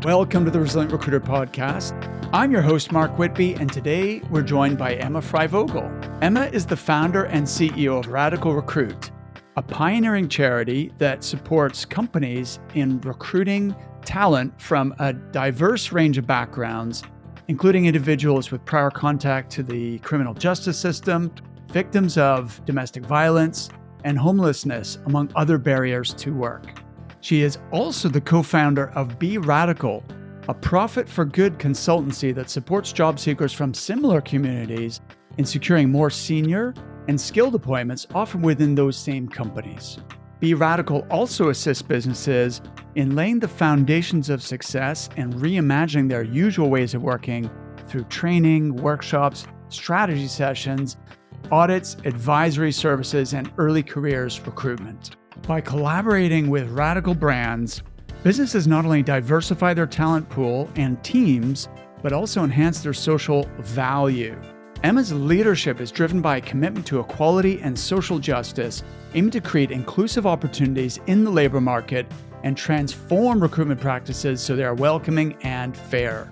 Welcome to the Resilient Recruiter Podcast. I'm your host, Mark Whitby, and today we're joined by Emma Freivogel. Emma is the founder and CEO of Radical Recruit, a pioneering charity that supports companies in recruiting talent from a diverse range of backgrounds, including individuals with prior contact to the criminal justice system, victims of domestic violence, and homelessness, among other barriers to work. She is also the co-founder of Be Radical, a profit-for-good consultancy that supports job seekers from similar communities in securing more senior and skilled appointments, often within those same companies. Be Radical also assists businesses in laying the foundations of success and reimagining their usual ways of working through training, workshops, strategy sessions, audits, advisory services, and early careers recruitment. By collaborating with Radical brands, businesses not only diversify their talent pool and teams, but also enhance their social value. Emma's leadership is driven by a commitment to equality and social justice, aiming to create inclusive opportunities in the labor market and transform recruitment practices so they are welcoming and fair.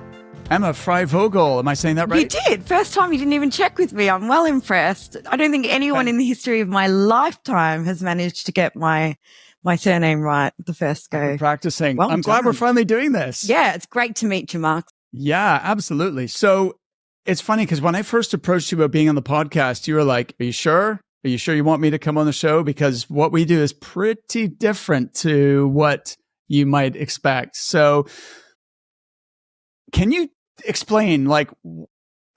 Emma Freivogel, am I saying that right? You did. First time you didn't even check with me. I'm well impressed. I don't think anyone in the history of my lifetime has managed to get my surname right the first go. Practicing. Well I'm glad we're finally doing this. Yeah, it's great to meet you, Mark. Yeah, absolutely. So it's funny because when I first approached you about being on the podcast, you were like, are you sure? Are you sure you want me to come on the show? Because what we do is pretty different to what you might expect. So can you explain like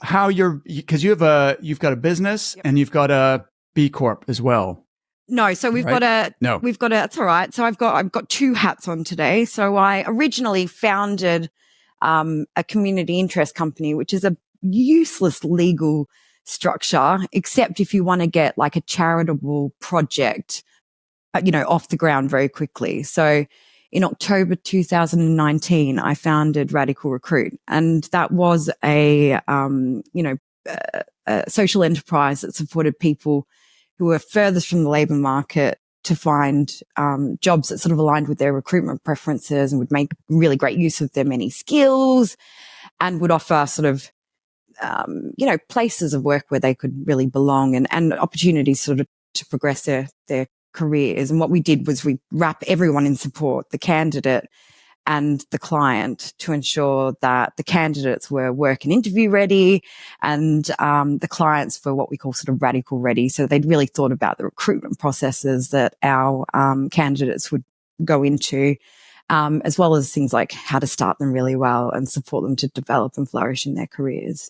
how because you've got a business and you've got a B Corp as well. No, so we've got that's all right. So I've got two hats on today. So I originally founded a community interest company, which is a useless legal structure, except if you want to get like a charitable project, off the ground very quickly. So in October 2019, I founded Radical Recruit, and that was a social enterprise that supported people who were furthest from the labor market to find jobs that sort of aligned with their recruitment preferences and would make really great use of their many skills and would offer sort of, places of work where they could really belong and opportunities sort of to progress their careers. And what we did was we wrap everyone in support, the candidate and the client, to ensure that the candidates were work and interview ready and the clients were what we call sort of radical ready. So they'd really thought about the recruitment processes that our candidates would go into, as well as things like how to start them really well and support them to develop and flourish in their careers.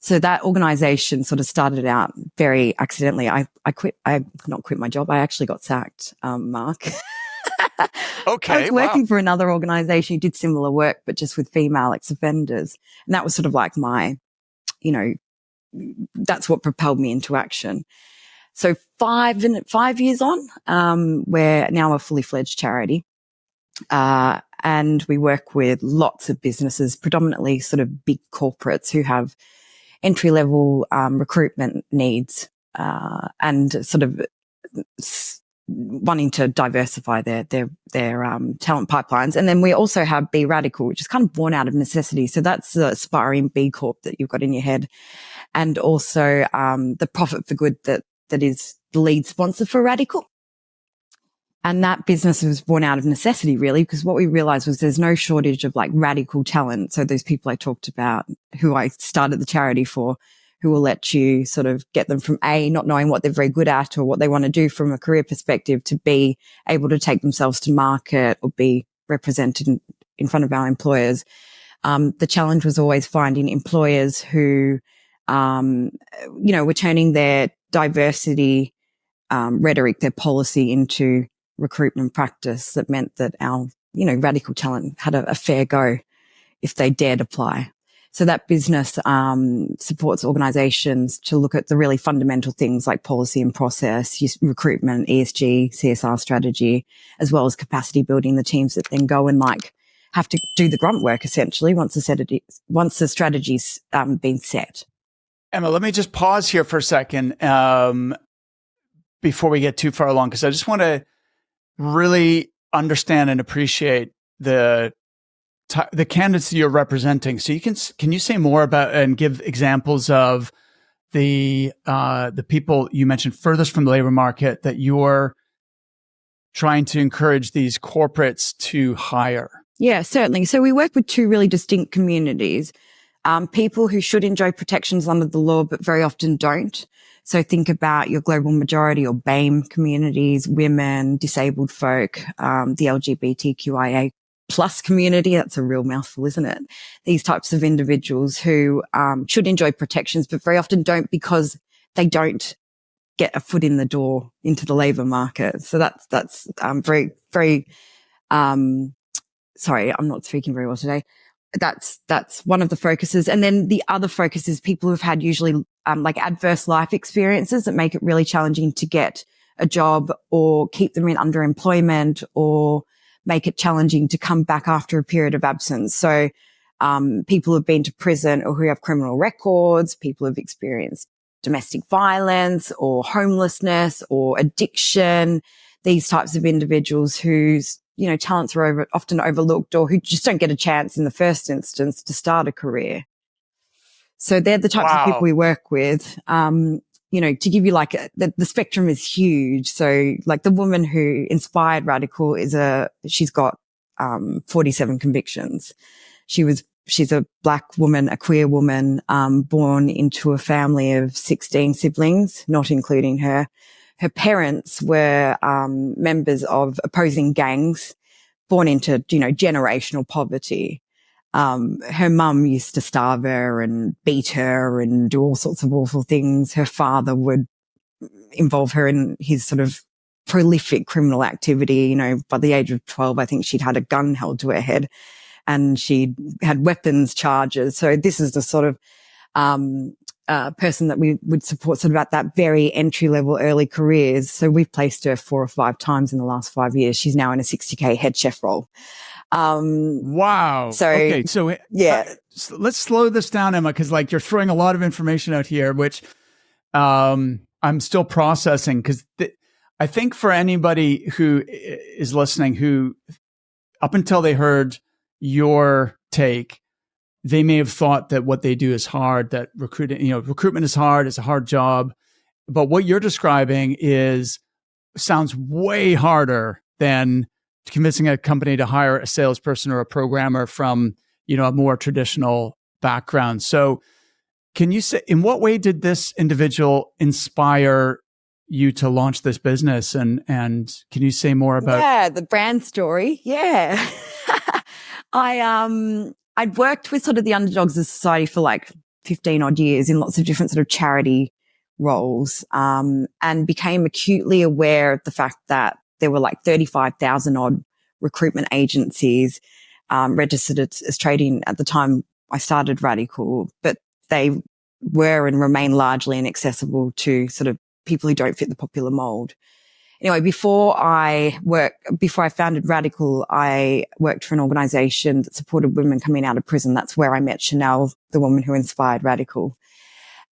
So that organization sort of started out very accidentally. I not quit my job. I actually got sacked, Mark. Okay. I was working for another organization who did similar work, but just with female ex-offenders. And that was sort of like that's what propelled me into action. So 5 years on, we're now a fully fledged charity. And we work with lots of businesses, predominantly sort of big corporates who have entry-level recruitment needs and sort of wanting to diversify their talent pipelines. And then we also have Be Radical, which is kind of born out of necessity. So that's the aspiring B Corp that you've got in your head. And also the profit for good that is the lead sponsor for Radical. And that business was born out of necessity, really, because what we realized was there's no shortage of like radical talent. So those people I talked about who I started the charity for, who will let you sort of get them from A, not knowing what they're very good at or what they want to do from a career perspective, to B, able to take themselves to market or be represented in front of our employers. The challenge was always finding employers who, were turning their diversity rhetoric, their policy into recruitment practice that meant that our, radical talent had a fair go if they dared apply. So that business supports organizations to look at the really fundamental things like policy and process, recruitment, ESG, CSR strategy, as well as capacity building the teams that then go and have to do the grunt work essentially once the strategy's been set. Emma, let me just pause here for a second before we get too far along, because I just want to really understand and appreciate the the candidates you're representing. So can you say more about and give examples of the people you mentioned furthest from the labor market that you're trying to encourage these corporates to hire? Yeah, certainly. So we work with two really distinct communities. People who should enjoy protections under the law, but very often don't. So think about your global majority or BAME communities, women, disabled folk, the LGBTQIA plus community. That's a real mouthful, isn't it? These types of individuals who should enjoy protections, but very often don't because they don't get a foot in the door into the labor market. So that's very, very, sorry, I'm not speaking very well today. That's one of the focuses. And then the other focus is people who've had usually, like adverse life experiences that make it really challenging to get a job or keep them in underemployment or make it challenging to come back after a period of absence. So, people who've been to prison or who have criminal records, people who've experienced domestic violence or homelessness or addiction, these types of individuals whose talents are often overlooked or who just don't get a chance in the first instance to start a career. So they're the types of people we work with. To give you the spectrum is huge. So like the woman who inspired Radical she's got 47 convictions. She's a black woman, a queer woman, born into a family of 16 siblings, not including her. Her parents were members of opposing gangs, born into, generational poverty. Her mum used to starve her and beat her and do all sorts of awful things. Her father would involve her in his sort of prolific criminal activity. By the age of 12, I think she'd had a gun held to her head and she had weapons charges. So this is the sort of person that we would support sort of at that very entry level early careers. So we've placed her 4 or 5 times in the last 5 years. She's now in a 60K head chef role. Wow. So, okay. So yeah, let's slow this down, Emma, because you're throwing a lot of information out here, which I'm still processing because I think for anybody who is listening, who up until they heard your take, they may have thought that what they do is hard, that recruitment is hard, it's a hard job. But what you're describing sounds way harder than convincing a company to hire a salesperson or a programmer from, a more traditional background. So can you say, in what way did this individual inspire you to launch this business? And can you say more about? Yeah, the brand story. Yeah. I'd worked with sort of the underdogs of society for 15 odd years in lots of different sort of charity roles, and became acutely aware of the fact that there were 35,000 odd recruitment agencies, registered as trading at the time I started Radical, but they were and remain largely inaccessible to sort of people who don't fit the popular mold. Anyway, before I founded Radical, I worked for an organization that supported women coming out of prison. That's where I met Chanel, the woman who inspired Radical.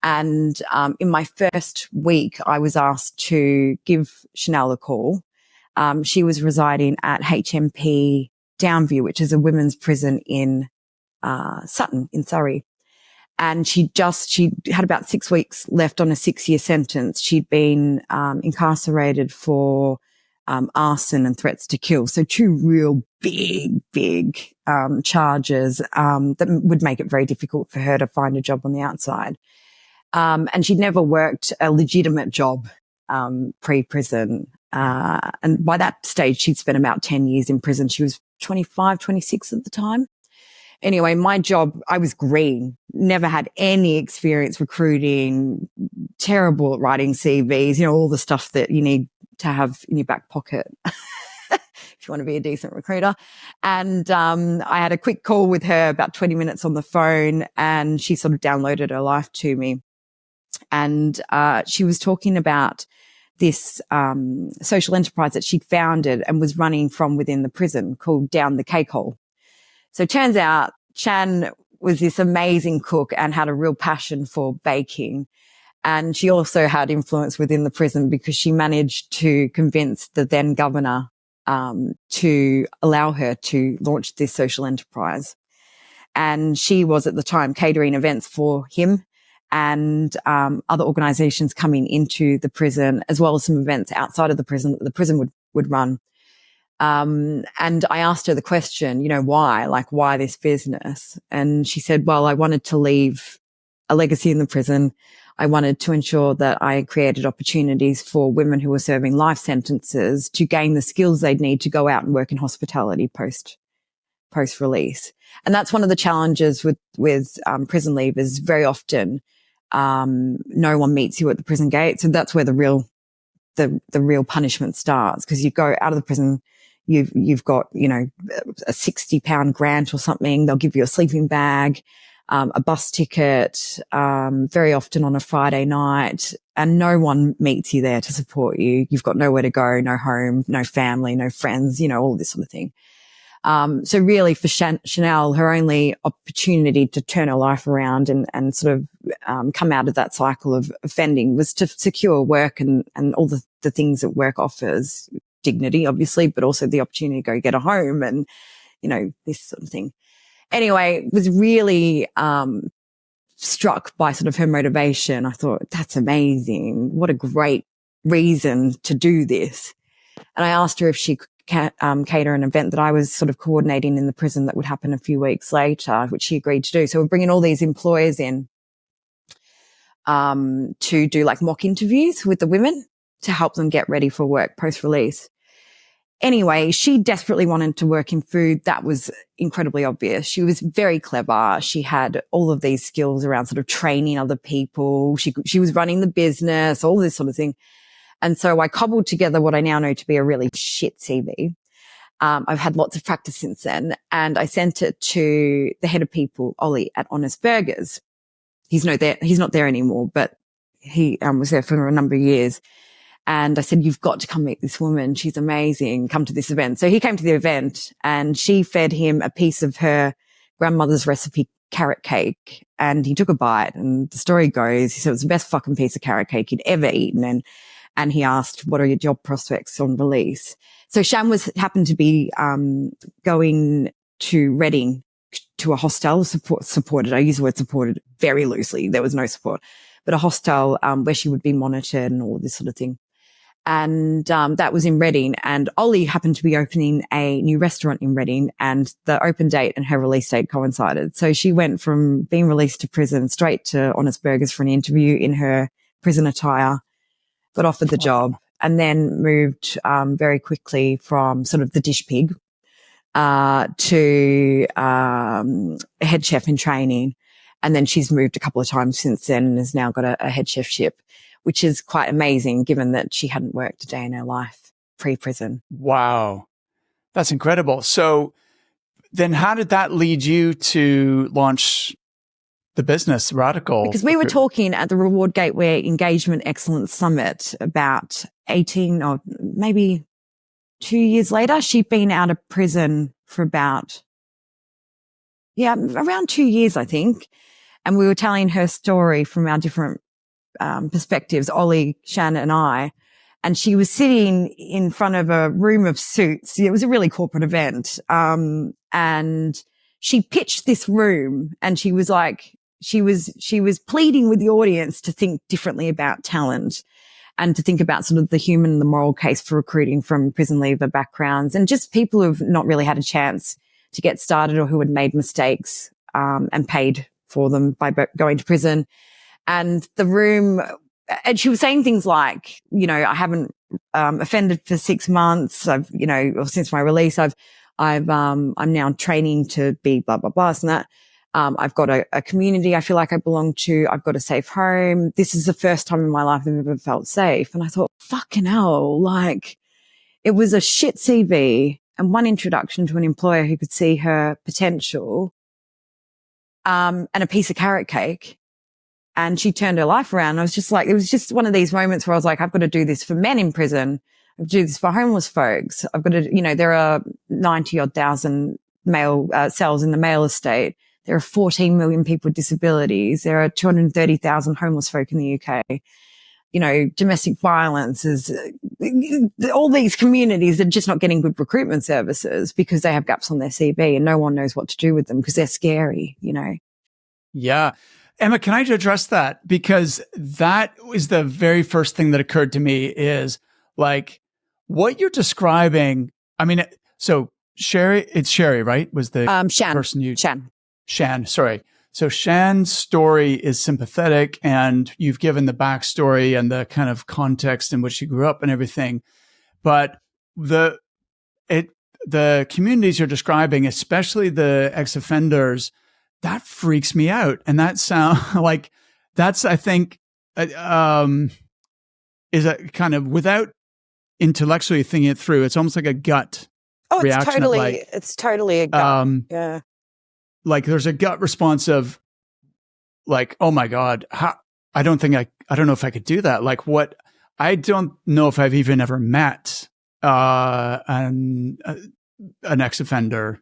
And in my first week, I was asked to give Chanel a call. She was residing at HMP Downview, which is a women's prison in Sutton, in Surrey. And she had about 6 weeks left on a 6-year sentence. She'd been incarcerated for arson and threats to kill. So 2 real big charges that would make it very difficult for her to find a job on the outside. And she'd never worked a legitimate job pre-prison. And by that stage, she'd spent about 10 years in prison. She was 25, 26 at the time. Anyway, my job, I was green, never had any experience recruiting, terrible at writing CVs, all the stuff that you need to have in your back pocket if you want to be a decent recruiter. And I had a quick call with her, about 20 minutes on the phone, and she sort of downloaded her life to me. And she was talking about this social enterprise that she'd founded and was running from within the prison called Down the Cake Hole. So it turns out Chan was this amazing cook and had a real passion for baking. And she also had influence within the prison because she managed to convince the then governor to allow her to launch this social enterprise. And she was at the time catering events for him and other organizations coming into the prison, as well as some events outside of the prison that the prison would run. And I asked her the question, why this business? And she said, well, I wanted to leave a legacy in the prison. I wanted to ensure that I created opportunities for women who were serving life sentences to gain the skills they'd need to go out and work in hospitality post release. And that's one of the challenges with prison leavers. Very often, no one meets you at the prison gate. So that's where the real punishment starts, because you go out of the prison, you've got, a 60-pound grant or something. They'll give you a sleeping bag, a bus ticket, very often on a Friday night, and no one meets you there to support you. You've got nowhere to go, no home, no family, no friends, all this sort of thing. So really for Chanel, her only opportunity to turn her life around and sort of, come out of that cycle of offending was to secure work and all the things that work offers, dignity, obviously, but also the opportunity to go get a home and, this sort of thing. Anyway, was really, struck by sort of her motivation. I thought, that's amazing. What a great reason to do this. And I asked her if she could cater an event that I was sort of coordinating in the prison that would happen a few weeks later, which she agreed to do. So we're bringing all these employers in to do like mock interviews with the women to help them get ready for work post-release. Anyway, she desperately wanted to work in food. That was incredibly obvious. She was very clever. She had all of these skills around sort of training other people. She was running the business, all this sort of thing. And so I cobbled together what I now know to be a really shit CV. I've had lots of practice since then, and I sent it to the head of people, Ollie, at Honest Burgers. He's not there anymore, but he was there for a number of years. And I said, you've got to come meet this woman. She's amazing. Come to this event. So he came to the event and she fed him a piece of her grandmother's recipe carrot cake. And he took a bite, and the story goes, he said it was the best fucking piece of carrot cake he'd ever eaten. And he asked, what are your job prospects on release? So Sham happened to be, going to Reading to a hostel supported. I use the word supported very loosely. There was no support, but a hostel, where she would be monitored and all this sort of thing. And, that was in Reading, and Ollie happened to be opening a new restaurant in Reading, and the open date and her release date coincided. So she went from being released to prison straight to Honest Burgers for an interview in her prison attire, got offered the job, and then moved, very quickly from sort of the dish pig, to, head chef in training. And then she's moved a couple of times since then and has now got a head chef ship, which is quite amazing given that she hadn't worked a day in her life pre-prison. Wow. That's incredible. So then how did that lead you to launch the business Radical? Because we were talking at the Reward Gateway Engagement Excellence Summit about 18 or maybe 2 years later. She'd been out of prison for about, around 2 years, I think. And we were telling her story from our different perspectives, Ollie, Shan and I. And she was sitting in front of a room of suits. It was a really corporate event. And she pitched this room, and she was like, she was pleading with the audience to think differently about talent and to think about sort of the human and the moral case for recruiting from prison leaver backgrounds and just people who've not really had a chance to get started or who had made mistakes, and paid for them by going to prison. And the room, and she was saying things like, I haven't, offended for 6 months. I've, or since my release, I'm now training to be blah, blah, blah, and that. I've got a community I feel like I belong to. I've got a safe home. This is the first time in my life I've ever felt safe. And I thought, fucking hell, like it was a shit CV and one introduction to an employer who could see her potential, and a piece of carrot cake. And she turned her life around. I was just like, it was just one of these moments where I was like, I've got to do this for men in prison. I've got to do this for homeless folks. I've got to, there are 90 odd thousand male cells in the male estate. There are 14 million people with disabilities. There are 230,000 homeless folk in the UK. domestic violence is all these communities are just not getting good recruitment services because they have gaps on their CV and no one knows what to do with them because they're scary, Yeah. Emma, can I address that? Because that was the very first thing that occurred to me is like what you're describing. I mean, so it's Sherry, right? Was the person Shan, sorry. So Shan's story is sympathetic and you've given the backstory and the kind of context in which she grew up and everything. But the communities you're describing, especially the ex-offenders, that freaks me out. And that sound like that's, I think, is a kind of without intellectually thinking it through. It's almost like a gut reaction. It's totally a gut. Yeah. Like there's a gut response of like, oh my God, I don't know if I could do that. Like I don't know if I've even ever met an ex-offender,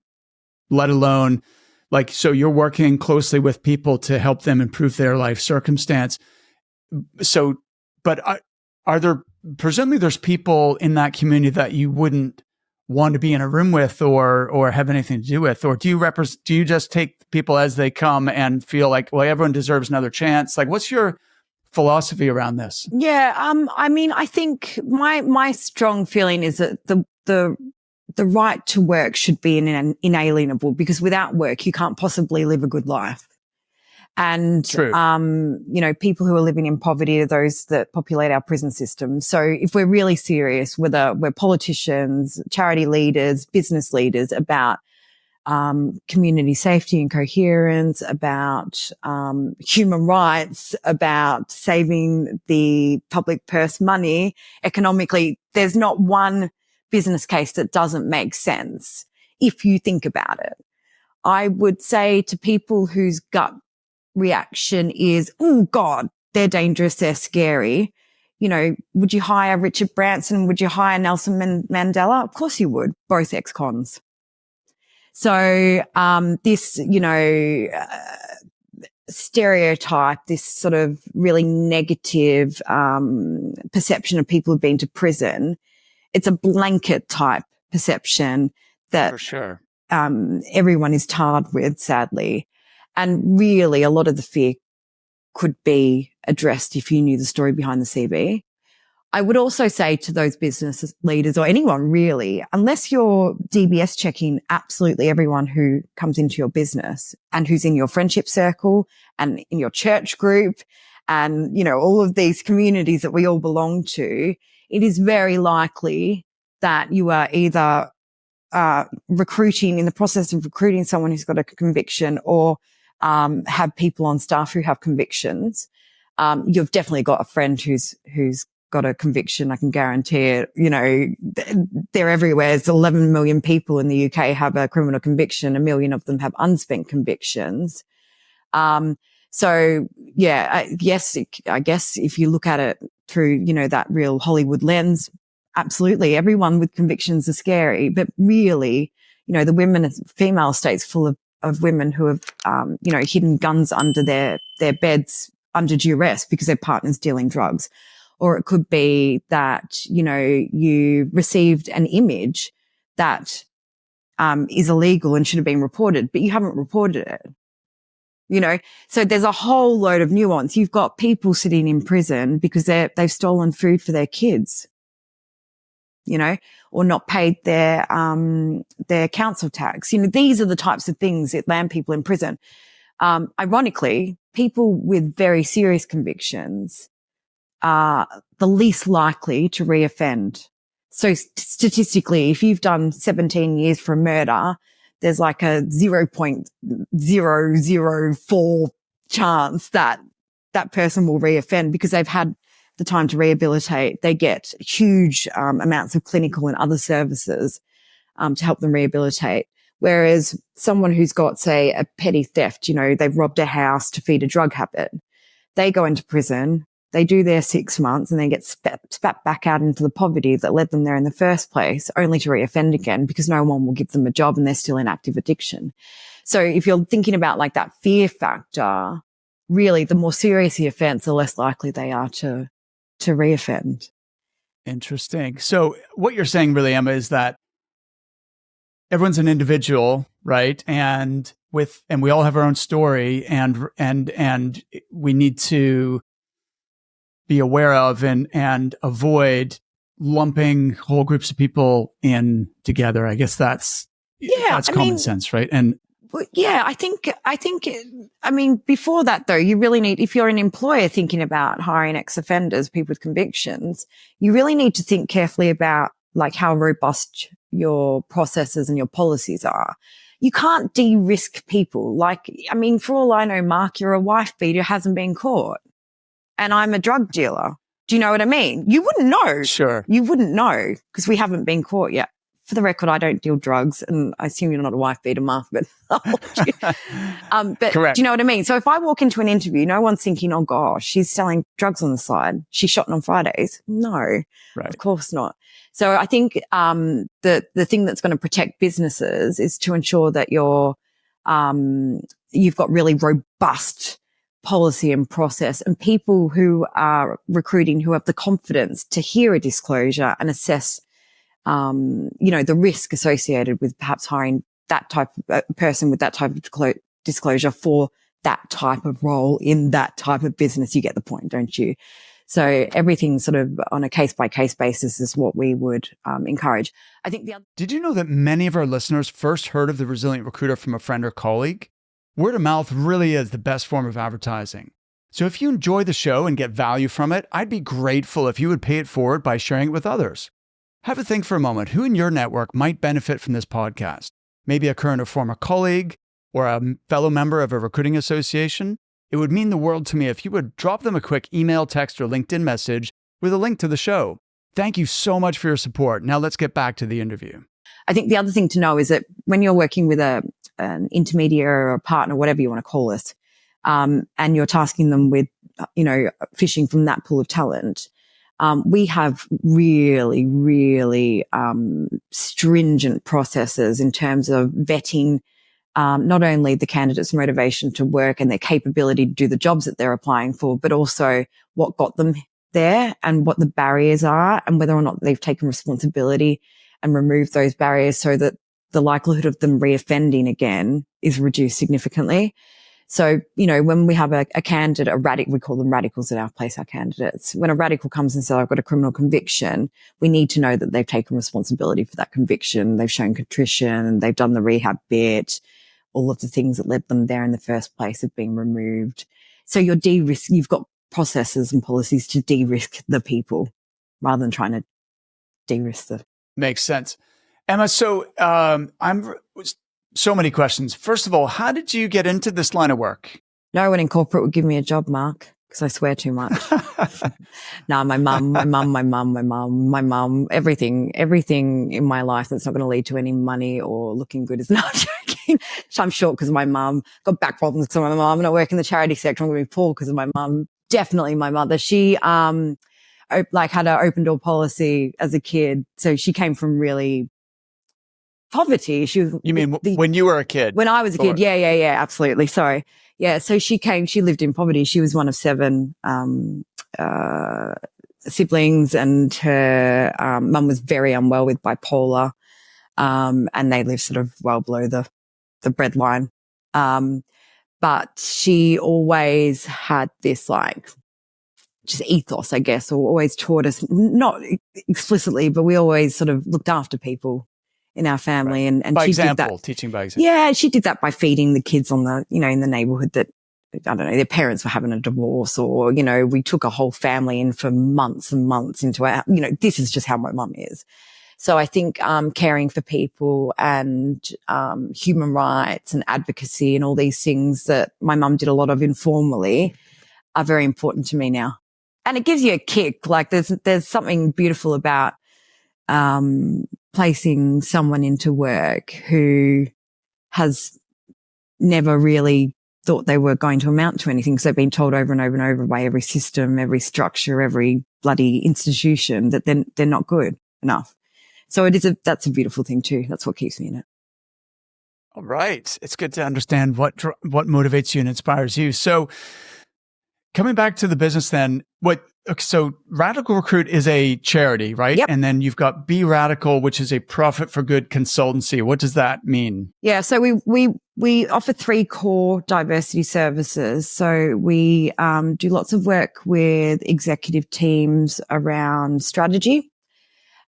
let alone like, so you're working closely with people to help them improve their life circumstance. So, but presumably there's people in that community that you wouldn't want to be in a room with or have anything to do with, or do you just take people as they come and feel like, well, everyone deserves another chance? Like, what's your philosophy around this? Yeah. I mean, I think my strong feeling is that the right to work should be inalienable, because without work, you can't possibly live a good life. And, True. People who are living in poverty are those that populate our prison system. So if we're really serious, whether we're politicians, charity leaders, business leaders, about community safety and coherence, about human rights, about saving the public purse money economically, there's not one business case that doesn't make sense if you think about it. I would say to people whose gut reaction is, oh God, they're dangerous, they're scary. Would you hire Richard Branson? Would you hire Nelson Mandela? Of course you would, both ex-cons. So, this, stereotype, this sort of really negative, perception of people who've been to prison, it's a blanket type perception that for sure, everyone is tarred with, sadly. And really a lot of the fear could be addressed if you knew the story behind the CV. I would also say to those business leaders or anyone really, unless you're DBS checking absolutely everyone who comes into your business and who's in your friendship circle and in your church group and, all of these communities that we all belong to, it is very likely that you are either recruiting, in the process of recruiting someone who's got a conviction, or have people on staff who have convictions. You've definitely got a friend who's got a conviction. I can guarantee it. They're everywhere. There's 11 million people in the UK have a criminal conviction. 1 million of them have unspent convictions. So yeah, yes, I guess if you look at it through, that real Hollywood lens, absolutely everyone with convictions are scary. But really, the female state's full of women who have, hidden guns under their beds under duress because their partner's dealing drugs. Or it could be that, you received an image that is illegal and should have been reported, but you haven't reported it. So there's a whole load of nuance. You've got people sitting in prison because they've stolen food for their kids, or not paid their council tax. These are the types of things that land people in prison. Ironically, people with very serious convictions are the least likely to reoffend. So statistically, if you've done 17 years for a murder, there's like a 0.004 chance that that person will reoffend because they've had the time to rehabilitate. They get huge amounts of clinical and other services to help them rehabilitate. Whereas someone who's got, say, a petty theft, they've robbed a house to feed a drug habit, they go into prison, they do their 6 months and then get spat back out into the poverty that led them there in the first place, only to reoffend again because no one will give them a job and they're still in active addiction. So if you're thinking about like that fear factor, really the more serious the offence, the less likely they are to to reoffend. Interesting. So what you're saying really, Emma, is that everyone's an individual, right? And we all have our own story, and we need to be aware of and avoid lumping whole groups of people in together. I guess that's common sense, right? And I think, before that though, you really need, if you're an employer thinking about hiring ex-offenders, people with convictions, you really need to think carefully about like how robust your processes and your policies are. You can't de-risk people. For all I know, Mark, you're a wife beater who hasn't been caught, and I'm a drug dealer. Do you know what I mean? You wouldn't know. Sure. You wouldn't know because we haven't been caught yet. For the record, I don't deal drugs, and I assume you're not a wife beater, Mark, but Correct. Do you know what I mean? So if I walk into an interview, no one's thinking, oh gosh, she's selling drugs on the side. She's shotting on Fridays. No, right. Of course not. So I think, the thing that's going to protect businesses is to ensure that you've got really robust policy and process, and people who are recruiting who have the confidence to hear a disclosure and assess the risk associated with perhaps hiring that type of person with that type of disclosure for that type of role in that type of business. You get the point, don't you? So everything sort of on a case-by-case basis is what we would encourage. I think Did you know that many of our listeners first heard of the Resilient Recruiter from a friend or colleague? Word of mouth really is the best form of advertising. So if you enjoy the show and get value from it, I'd be grateful if you would pay it forward by sharing it with others. Have a think for a moment. Who in your network might benefit from this podcast? Maybe a current or former colleague or a fellow member of a recruiting association? It would mean the world to me if you would drop them a quick email, text, or LinkedIn message with a link to the show. Thank you so much for your support. Now let's get back to the interview. I think the other thing to know is that when you're working with an intermediary or a partner, whatever you want to call it, and you're tasking them with, fishing from that pool of talent, we have really, really stringent processes in terms of vetting not only the candidate's motivation to work and their capability to do the jobs that they're applying for, but also what got them there and what the barriers are and whether or not they've taken responsibility and removed those barriers so that the likelihood of them reoffending again is reduced significantly. So, when we have a candidate, we call them radicals at our place, our candidates. When a radical comes and says, I've got a criminal conviction, we need to know that they've taken responsibility for that conviction. They've shown contrition, they've done the rehab bit, all of the things that led them there in the first place have been removed. So you've got processes and policies to de-risk the people rather than trying to de-risk the. Makes sense. Emma, so so many questions. First of all, how did you get into this line of work? No one in corporate would give me a job, Mark, because I swear too much. No, my mum, everything in my life that's not going to lead to any money or looking good is not joking. So I'm short because of my mum, got back problems because of my mum, and I work in the charity sector. I'm going to be poor because of my mum. Definitely my mother. She, had an open door policy as a kid. So she came from really poverty. You mean when you were a kid? When I was a kid. Yeah, absolutely. Sorry. Yeah. So she lived in poverty. She was one of 7, siblings, and her, mum was very unwell with bipolar. And they lived sort of well below the breadline. But she always had this just ethos, I guess, or always taught us, not explicitly, but we always sort of looked after people in our family. Right. And by she example, did that. Teaching by example. Yeah, she did that by feeding the kids on the, in the neighborhood that, I don't know, their parents were having a divorce, or, we took a whole family in for months and months into our, this is just how my mum is. So I think, caring for people and, human rights and advocacy and all these things that my mum did a lot of informally are very important to me now. And it gives you a kick. Like there's something beautiful about, placing someone into work who has never really thought they were going to amount to anything, because they've been told over and over and over by every system, every structure, every bloody institution that they're not good enough. So that's a beautiful thing too. That's what keeps me in it. All right. It's good to understand what motivates you and inspires you. So coming back to the business then, what Okay, so Radical Recruit is a charity, right? Yep. And then you've got Be Radical, which is a profit for good consultancy. What does that mean? Yeah. So we offer three core diversity services. So we do lots of work with executive teams around strategy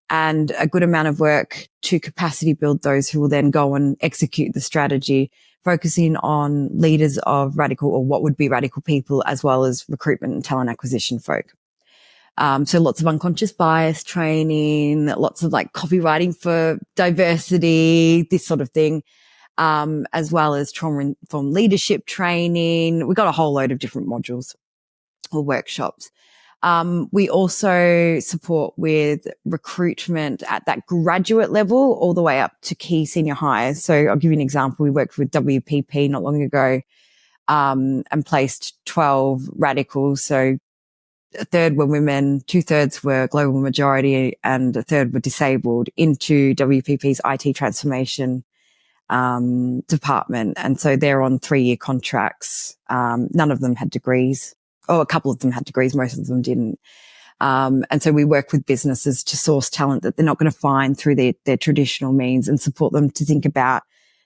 and a good amount of work to capacity build those who will then go and execute the strategy, focusing on leaders of radical or what would be radical people, as well as recruitment and talent acquisition folk. So lots of unconscious bias training, lots of like copywriting for diversity, this sort of thing, as well as trauma-informed leadership training. We got a whole load of different modules or workshops. We also support with recruitment at that graduate level all the way up to key senior hires. So I'll give you an example. We worked with WPP not long ago, and placed 12 radicals. So a third were women, 2/3 were global majority, and a third were disabled into WPP's IT transformation department. And so they're on 3-year contracts. None of them had degrees. Oh, a couple of them had degrees. Most of them didn't. And so we work with businesses to source talent that they're not going to find through their traditional means and support them to think about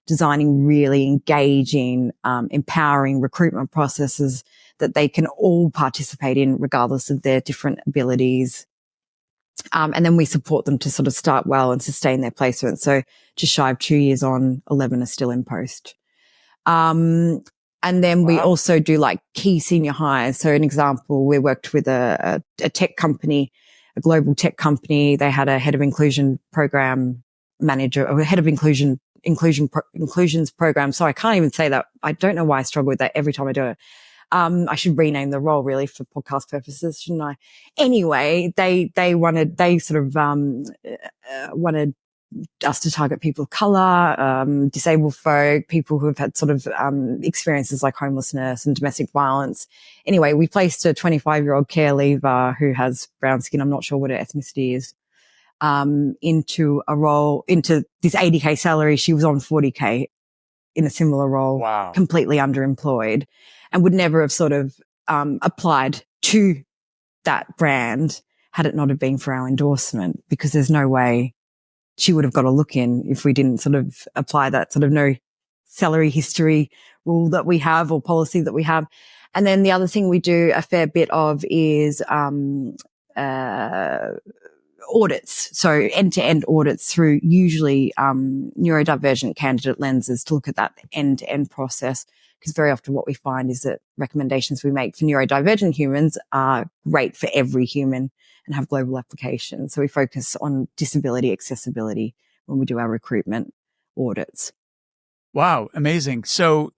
designing really engaging, empowering recruitment processes that they can all participate in regardless of their different abilities. And then we support them to sort of start well and sustain their placement. So just shy of 2 years on, 11 are still in post. And then we also do like key senior hires. So an example, we worked with a tech company, a global tech company. They had a head of inclusion program manager or a head of inclusions program. So I can't even say that. I don't know why I struggle with that every time I do it. I should rename the role really for podcast purposes, shouldn't I? Anyway, they wanted us to target people of color, disabled folk, people who have had sort of, experiences like homelessness and domestic violence. Anyway, we placed a 25-year-old care leaver who has brown skin. I'm not sure what her ethnicity is, into a role, into this 80K salary. She was on 40K in a similar role. Wow. Completely underemployed, and would never have sort of, applied to that brand had it not have been for our endorsement, because there's no way she would have got a look in if we didn't sort of apply that sort of no salary history rule that we have or policy that we have. And then the other thing we do a fair bit of is, audits. So end-to-end audits through usually, neurodivergent candidate lenses to look at that end-to-end process. Because very often what we find is that recommendations we make for neurodivergent humans are great for every human and have global applications. So we focus on disability accessibility when we do our recruitment audits. Wow, amazing. So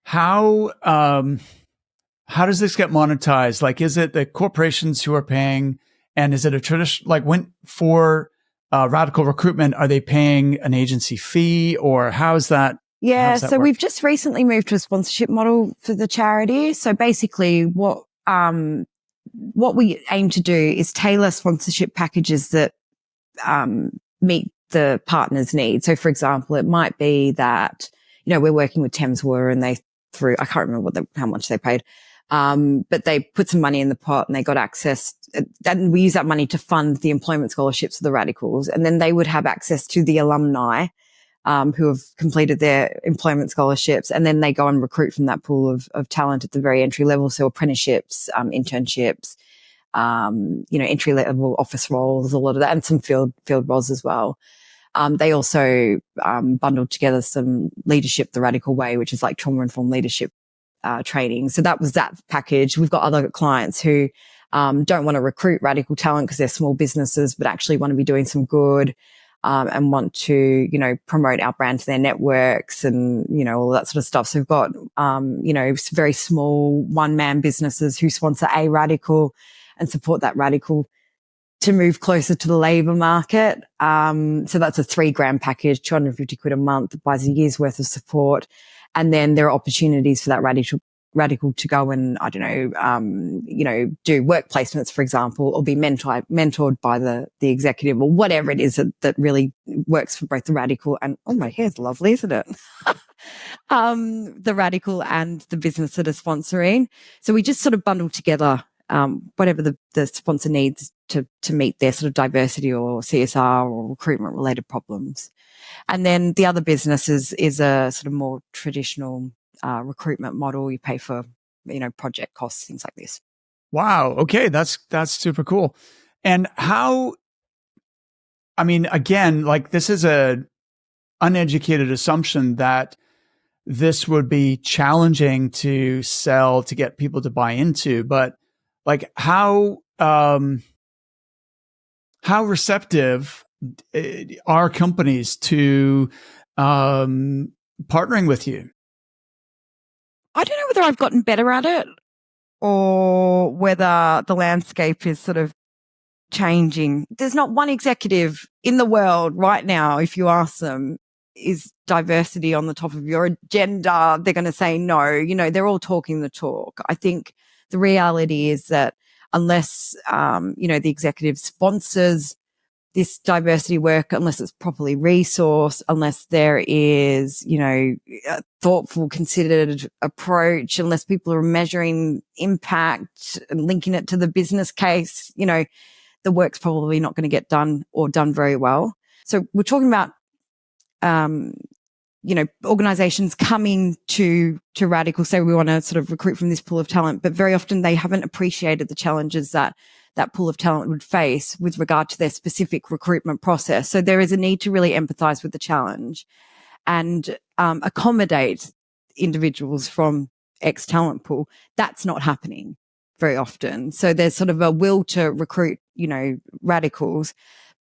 how does this get monetized? Like, is it the corporations who are paying, and is it a tradition, like when for Radical Recruitment, are they paying an agency fee, or how's that? Yeah, so we've just recently moved to a sponsorship model for the charity. So basically what we aim to do is tailor sponsorship packages that meet the partner's needs. So for example, it might be that, we're working with Thames Water and I can't remember how much they paid. But they put some money in the pot and they got access, and we use that money to fund the employment scholarships for the radicals. And then they would have access to the alumni who have completed their employment scholarships, and then they go and recruit from that pool of talent at the very entry level. So apprenticeships, internships, entry level office roles, a lot of that, and some field roles as well. They also bundled together some leadership the radical way, which is like trauma-informed leadership training. So that was that package. We've got other clients who don't want to recruit radical talent because they're small businesses, but actually want to be doing some good. And want to, promote our brand to their networks and, all that sort of stuff. So we've got, very small one-man businesses who sponsor a radical and support that radical to move closer to the labour market. So that's a $3,000 package, 250 quid a month, buys a year's worth of support. And then there are opportunities for that radical to go and, do work placements, for example, or be mentored by the executive or whatever it is that really works for both the radical and, oh, my hair's lovely, isn't it? The radical and the business that are sponsoring. So we just sort of bundle together, whatever the sponsor needs to meet their sort of diversity or CSR or recruitment related problems. And then the other business is a sort of more traditional recruitment model. You pay for, project costs, things like this. Wow. Okay. That's super cool. And how, again, like this is a uneducated assumption that this would be challenging to sell, to get people to buy into, but like how receptive are companies to partnering with you? I don't know whether I've gotten better at it or whether the landscape is sort of changing. There's not one executive in the world right now, if you ask them, is diversity on the top of your agenda? They're going to say no. They're all talking the talk. I think the reality is that unless, the executive sponsors this diversity work, unless it's properly resourced, unless there is, a thoughtful, considered approach, unless people are measuring impact and linking it to the business case, the work's probably not going to get done or done very well. So we're talking about, organizations coming to Radical, say we want to sort of recruit from this pool of talent, but very often they haven't appreciated the challenges that pool of talent would face with regard to their specific recruitment process. So there is a need to really empathize with the challenge and accommodate individuals from X talent pool. That's not happening very often. So there's sort of a will to recruit, radicals,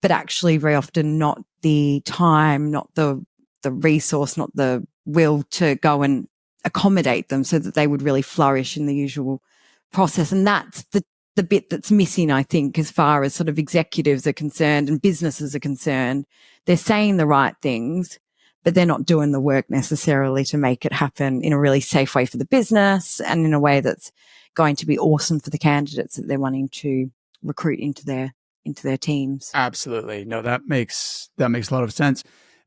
but actually very often not the time, not the resource, not the will to go and accommodate them so that they would really flourish in the usual process. And that's the bit that's missing, I think, as far as sort of executives are concerned and businesses are concerned. They're saying the right things, but they're not doing the work necessarily to make it happen in a really safe way for the business and in a way that's going to be awesome for the candidates that they're wanting to recruit into their teams. Absolutely. No, that makes a lot of sense.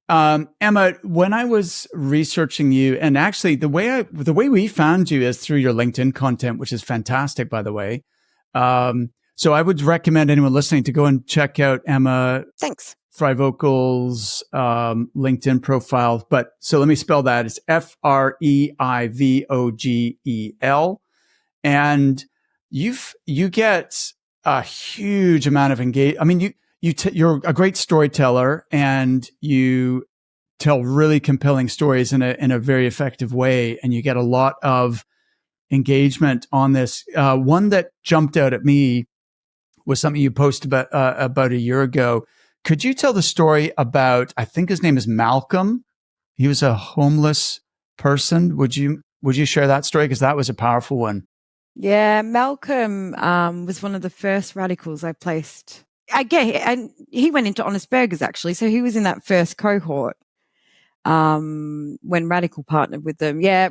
Emma, when I was researching you, and actually the way we found you is through your LinkedIn content, which is fantastic, by the way. So I would recommend anyone listening to go and check out Emma Freivogel's LinkedIn profile. But so let me spell that. It's Freivogel. And you get a huge amount of engagement. You're a great storyteller and you tell really compelling stories in a very effective way. And you get a lot of engagement on this. One that jumped out at me was something you posted about a year ago. Could you tell the story about, I think his name is Malcolm. He was a homeless person. Would you share that story? Because that was a powerful one. Yeah, Malcolm was one of the first radicals I placed. And he went into Honest Burgers, actually. So he was in that first cohort when Radical partnered with them. Yeah,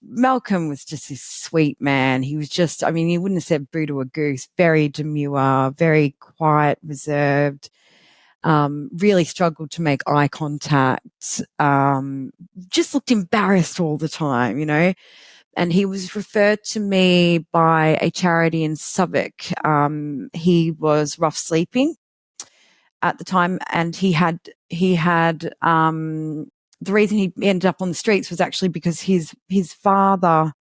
Malcolm was just this sweet man. He was just, he wouldn't have said boo to a goose, very demure, very quiet, reserved, really struggled to make eye contact, just looked embarrassed all the time, And he was referred to me by a charity in Southwark. He was rough sleeping at the time, and he had the reason he ended up on the streets was actually because his father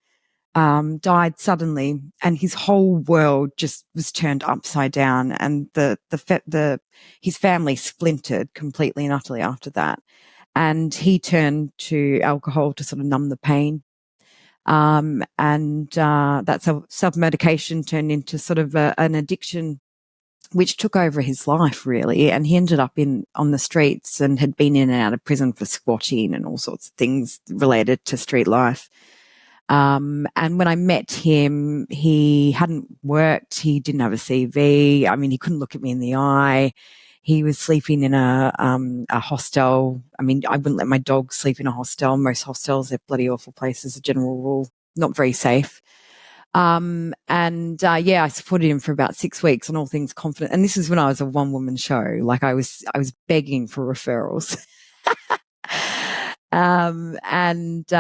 died suddenly, and his whole world just was turned upside down, and his family splintered completely and utterly after that, and he turned to alcohol to sort of numb the pain. That self-medication turned into sort of an addiction, which took over his life really. And he ended up on the streets and had been in and out of prison for squatting and all sorts of things related to street life. And when I met him, he hadn't worked. He didn't have a CV. He couldn't look at me in the eye. He was sleeping in a hostel. I wouldn't let my dog sleep in a hostel. Most hostels, they're bloody awful places, as a general rule, not very safe. I supported him for about 6 weeks on All Things Confident. And this is when I was a one-woman show. Like I was begging for referrals. Found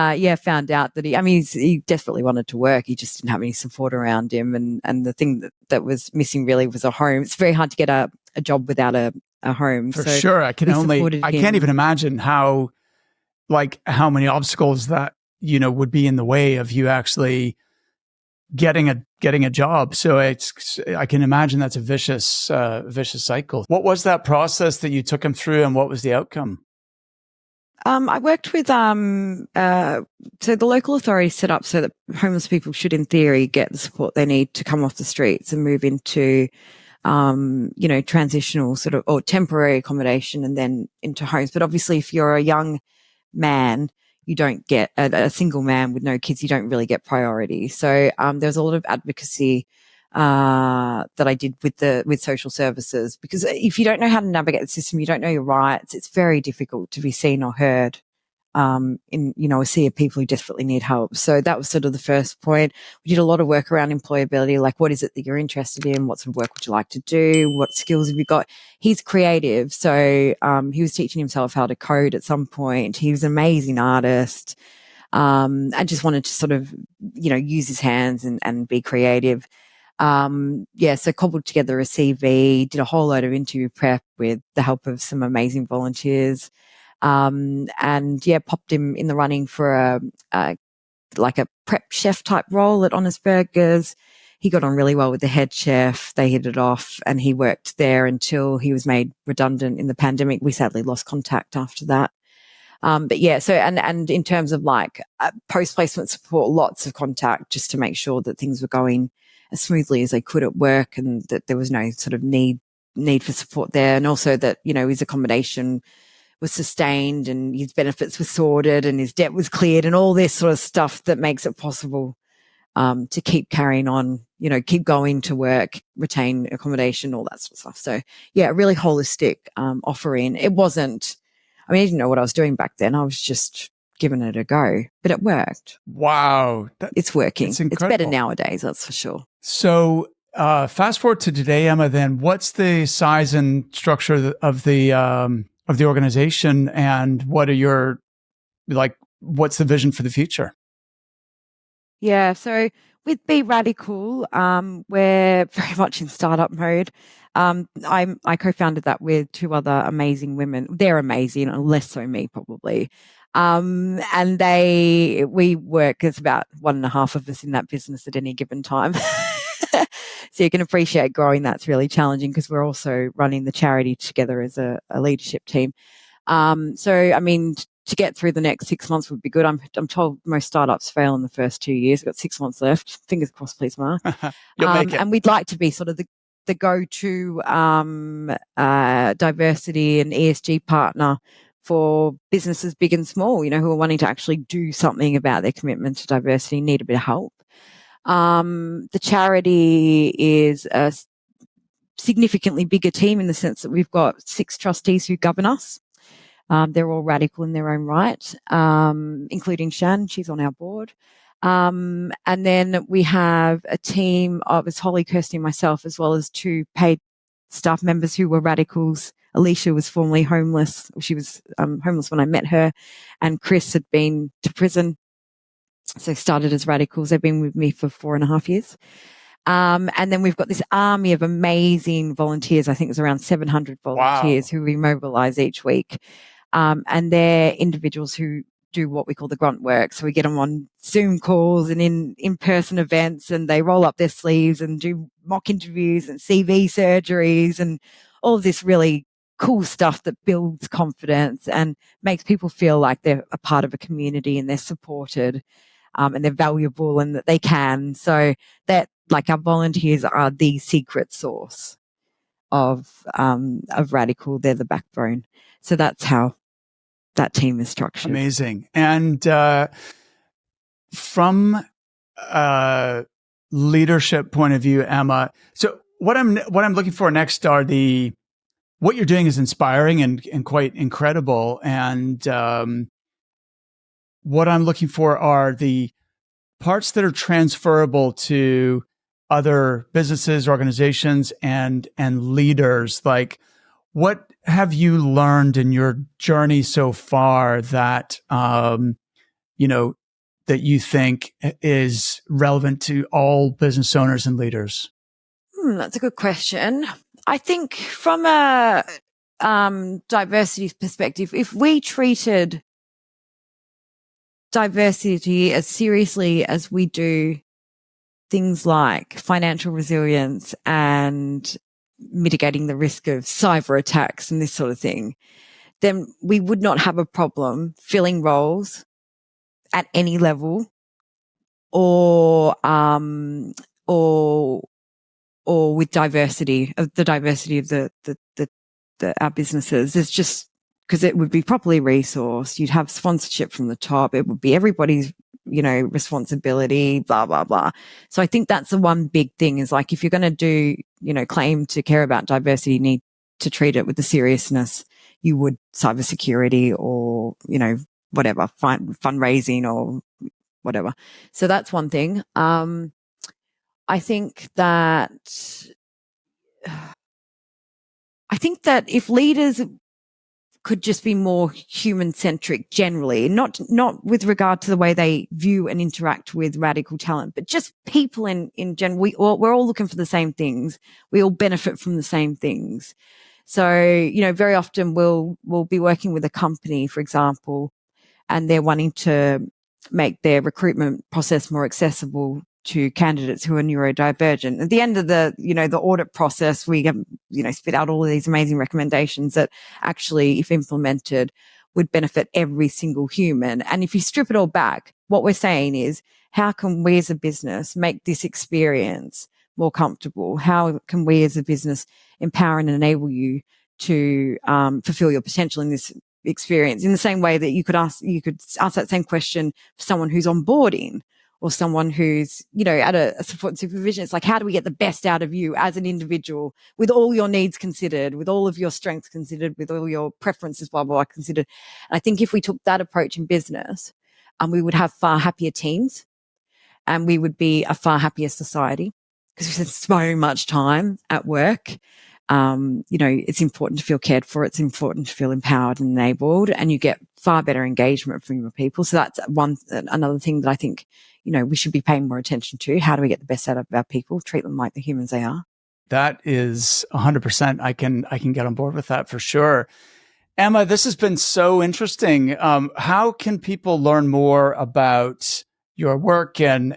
out that he desperately wanted to work. He just didn't have any support around him. And the thing that was missing really was a home. It's very hard to get a job without a home. For sure. I can't even imagine how many obstacles that, would be in the way of you actually getting a job. So I can imagine that's a vicious cycle. What was that process that you took him through, and what was the outcome? I worked with, so the local authority set up so that homeless people should, in theory, get the support they need to come off the streets and move into, transitional sort of, or temporary accommodation and then into homes. But obviously, if you're a young man, you don't get a single man with no kids, you don't really get priority. So, there's a lot of advocacy that I did with social services, because if you don't know how to navigate the system, you don't know your rights, it's very difficult to be seen or heard in a sea of people who desperately need help. So that was sort of the first point. We did a lot of work around employability, like what is it that you're interested in? What sort of work would you like to do? What skills have you got? He's creative, so he was teaching himself how to code at some point. He was an amazing artist. I just wanted to sort of, use his hands and be creative. So cobbled together a CV, did a whole load of interview prep with the help of some amazing volunteers. Popped him in the running for a prep chef type role at Honest Burgers. He got on really well with the head chef. They hit it off, and he worked there until he was made redundant in the pandemic. We sadly lost contact after that. And in terms of post-placement support, lots of contact just to make sure that things were going as smoothly as they could at work, and that there was no sort of need for support there. And also that, his accommodation was sustained and his benefits were sorted and his debt was cleared and all this sort of stuff that makes it possible to keep carrying on, keep going to work, retain accommodation, all that sort of stuff. So yeah, a really holistic offering. It wasn't, I didn't know what I was doing back then. I was just giving it a go, but it worked. Wow. It's working. It's better nowadays, that's for sure. So fast forward to today, Emma, then what's the size and structure of the organization, and what are your, what's the vision for the future? Yeah. So with Be Radical, we're very much in startup mode. I co-founded that with two other amazing women. They're amazing, less so me probably. And we work, there's about 1.5 of us in that business at any given time. So you can appreciate growing that's really challenging, because we're also running the charity together as a leadership team. To get through the next 6 months would be good. I'm told most startups fail in the first 2 years. We've got 6 months left. Fingers crossed, please, Mark. You'll make it. And we'd like to be sort of the go-to diversity and ESG partner for businesses big and small, who are wanting to actually do something about their commitment to diversity, need a bit of help. The charity is a significantly bigger team in the sense that we've got 6 trustees who govern us. They're all radical in their own right, including Shan. She's on our board. And then we have a team of, it's Holly, Kirsty, and myself, as well as 2 paid staff members who were radicals. Alicia was formerly homeless. She was homeless when I met her, and Chris had been to prison. So started as radicals. They've been with me for 4.5 years. And then we've got this army of amazing volunteers. I think there's around 700 volunteers who we mobilize each week. And they're individuals who do what we call the grunt work. So we get them on Zoom calls and in-person events, and they roll up their sleeves and do mock interviews and CV surgeries and all of this really cool stuff that builds confidence and makes people feel like they're a part of a community and they're supported, and they're valuable and that they can. So that, our volunteers are the secret sauce of Radical. They're the backbone. So that's how that team is structured. Amazing. And from a leadership point of view, Emma, so what I'm looking for next are what you're doing is inspiring and quite incredible. And what I'm looking for are the parts that are transferable to other businesses, organizations, and leaders. Like, What have you learned in your journey so far that, that you think is relevant to all business owners and leaders? That's a good question. I think from a diversity perspective, if we treated diversity as seriously as we do things like financial resilience and mitigating the risk of cyber attacks and this sort of thing, then we would not have a problem filling roles at any level or with diversity of our businesses. It's just because it would be properly resourced. You'd have sponsorship from the top. It would be everybody's, responsibility, blah, blah, blah. So I think that's the one big thing is like, if you're going to claim to care about diversity, you need to treat it with the seriousness you would cybersecurity or, whatever, fundraising or whatever. So that's one thing. I think that if leaders could just be more human-centric generally, not with regard to the way they view and interact with radical talent, but just people in general. We're all looking for the same things. We all benefit from the same things. So, very often we'll be working with a company, for example, and they're wanting to make their recruitment process more accessible to candidates who are neurodivergent. At the end of the audit process, we spit out all of these amazing recommendations that actually, if implemented, would benefit every single human. And if you strip it all back, what we're saying is, how can we as a business make this experience more comfortable? How can we as a business empower and enable you to fulfill your potential in this experience? In the same way that you could ask that same question for someone who's onboarding, or someone who's, at a support and supervision. It's like, how do we get the best out of you as an individual with all your needs considered, with all of your strengths considered, with all your preferences, blah, blah, blah, considered. And I think if we took that approach in business, we would have far happier teams and we would be a far happier society because we spend so much time at work. It's important to feel cared for. It's important to feel empowered and enabled, and you get far better engagement from your people. So that's another thing that I think, we should be paying more attention to. How do we get the best out of our people? Treat them like the humans they are. That is 100%. I can get on board with that for sure. Emma, this has been so interesting. How can people learn more about your work and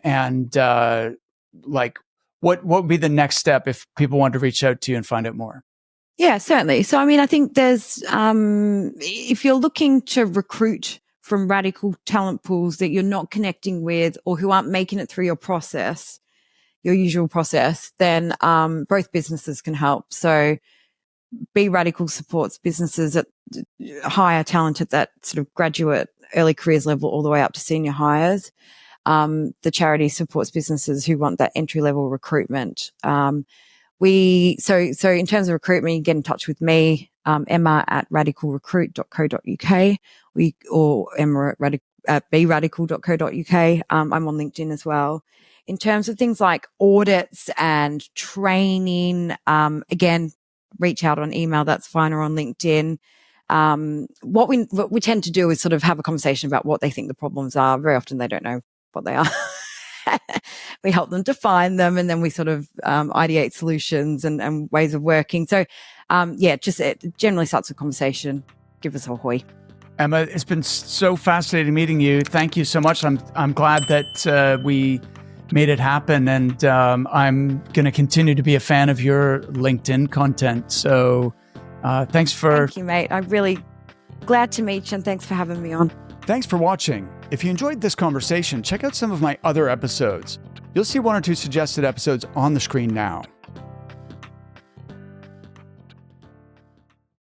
what would be the next step if people want to reach out to you and find out more? Yeah, certainly. So, I think there's, if you're looking to recruit from radical talent pools that you're not connecting with or who aren't making it through your process, your usual process, then both businesses can help. So Be Radical supports businesses that hire talent at that sort of graduate early careers level all the way up to senior hires. The charity supports businesses who want that entry level recruitment. So in terms of recruitment, you can get in touch with me, Emma at radicalrecruit.co.uk or Emma at beradical.co.uk. I'm on LinkedIn as well. In terms of things like audits and training, again, reach out on email. That's fine, or on LinkedIn. What we tend to do is sort of have a conversation about what they think the problems are. Very often they don't know what they are. We help them define them, and then we sort of ideate solutions and ways of working. So, it generally starts a conversation. Give us a hoy. Emma, it's been so fascinating meeting you. Thank you so much. I'm glad that we made it happen, and I'm going to continue to be a fan of your LinkedIn content. So, thanks for... Thank you, mate. I'm really glad to meet you, and thanks for having me on. Thanks for watching. If you enjoyed this conversation, check out some of my other episodes. You'll see one or two suggested episodes on the screen now.